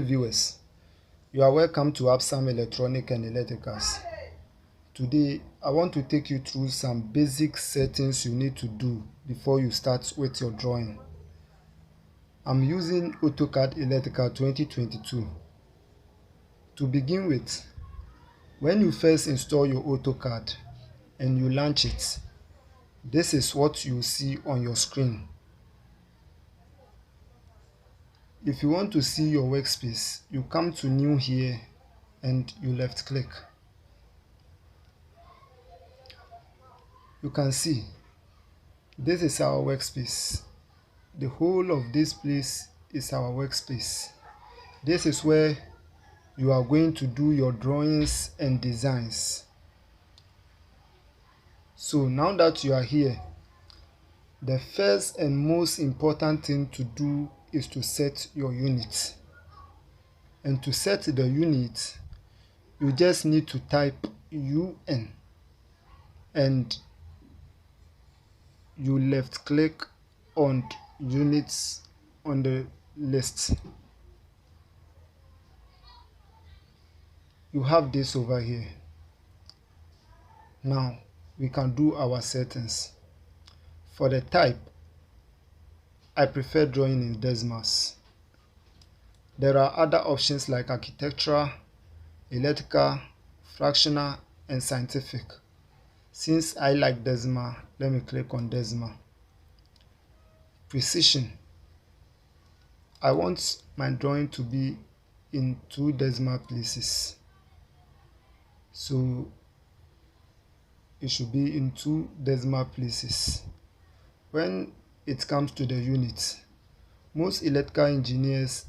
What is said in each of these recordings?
Viewers, you are welcome to Absam Electronic and Electricals. Today, I want to take you through some basic settings you need to do before you start with your drawing. I'm using AutoCAD Electrical 2022. To begin with, when you first install your AutoCAD and you launch it, this is what you see on your screen. If you want to see your workspace, you come to New here and you left click. You can see this is our workspace. The whole of this place is our workspace. This is where you are going to do your drawings and designs. So now that you are here, the first and most important thing to do is to set your unit. And to set the unit, you just need to type UN and you left click on units on the list. You have this over here. Now we can do our settings. For the type, I prefer drawing in decimals. There are other options like architectural, electrical, fractional, and scientific. Since I like decimal, let me click on decimal. Precision. I want my drawing to be in 2 decimal places. So it should be in 2 decimal places. When it comes to the units, most electrical engineers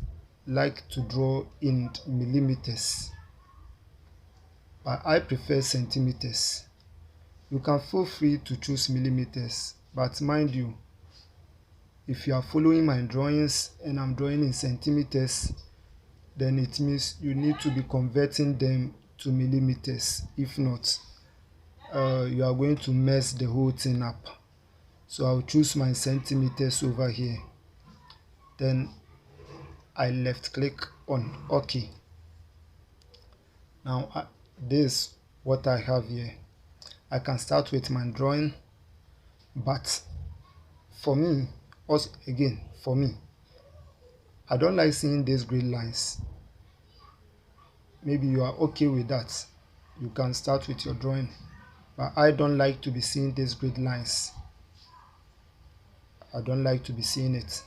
like to draw in millimeters, but I prefer centimeters. You can feel free to choose millimeters, but mind you, if you are following my drawings and I'm drawing in centimeters, then it means you need to be converting them to millimeters. If not, you are going to mess the whole thing up. So I'll choose my centimeters over here. Then I left click on OK. Now this is what I have here. I can start with my drawing, but for me, I don't like seeing these grid lines. Maybe you are okay with that. You can start with your drawing, but I don't like to be seeing these grid lines. I don't like to be seeing it.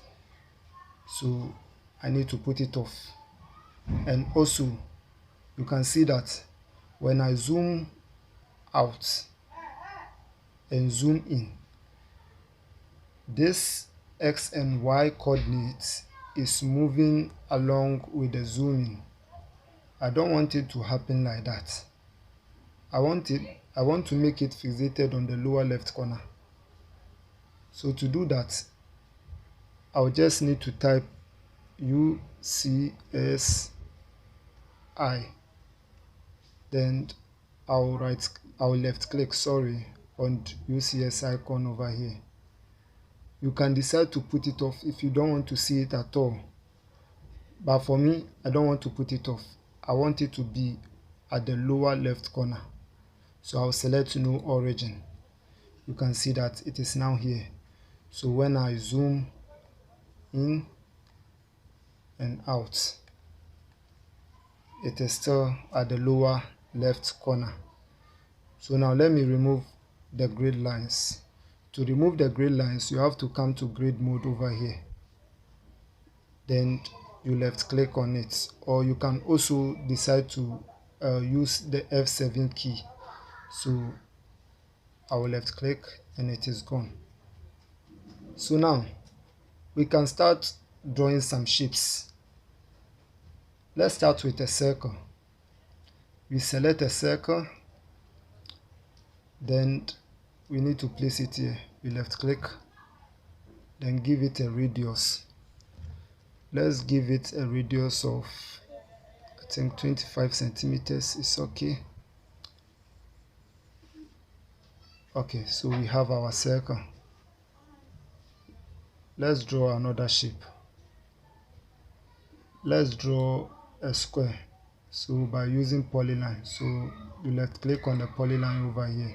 So I need to put it off. And also, you can see that when I zoom out and zoom in, this X and Y coordinates is moving along with the zooming. I don't want it to happen like that. I want to make it fixated on the lower left corner. So to do that, I'll just need to type UCSI. Then I'll left click on UCS icon over here. You can decide to put it off if you don't want to see it at all. But for me, I don't want to put it off. I want it to be at the lower left corner. So I'll select no origin. You can see that it is now here. So when I zoom in and out, it is still at the lower left corner. So now let me remove the grid lines. To remove the grid lines, you have to come to grid mode over here. Then you left click on it, or you can also decide to use the F7 key. So I will left click and it is gone. So now we can start drawing some shapes. Let's start with a circle. We select a circle, then we need to place it here. We left click, then give it a radius. Let's give it a radius of, I think 25 centimeters is okay. Okay, so we have our circle. Let's draw another shape. let's draw a square. So by using polyline, so you left click on the polyline over here,